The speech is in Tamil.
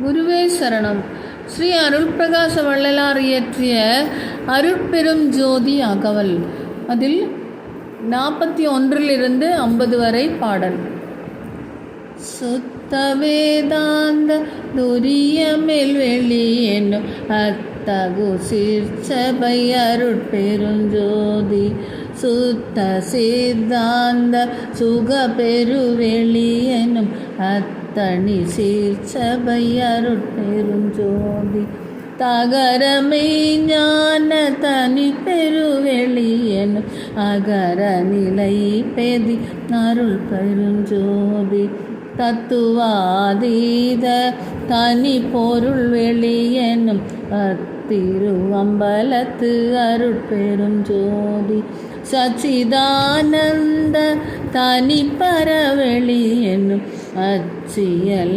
குருவே சரணம். ஸ்ரீ அருள்பிரகாச வள்ளலார் இயற்றிய அருட்பெரும் ஜோதி அகவல். அதில் 41 50 வரை பாடல். சுத்த வேதாந்த துரியமேல் வெளி என்னும் அத்தகு சீர்ச்சபை அருட்பெருஞ்சோதி சுத்த சித்தாந்த சுக பெருவெளி என்னும் அத்தனி சீர்ச்சபை அருட்பெருஞ்சோதி தகரமை ஞான தனி பெருவெளி என்னும் அகர நிலை பெதி அருள் பெருஞ்சோதி தத்துவாதீத தனி பொருள் வெளி என்னும் திருவம்பலத்து அருட்பெருஞ்சோதி சச்சிதானந்த தனி பரவெளி என்னும் அச்சியலம்பலத்து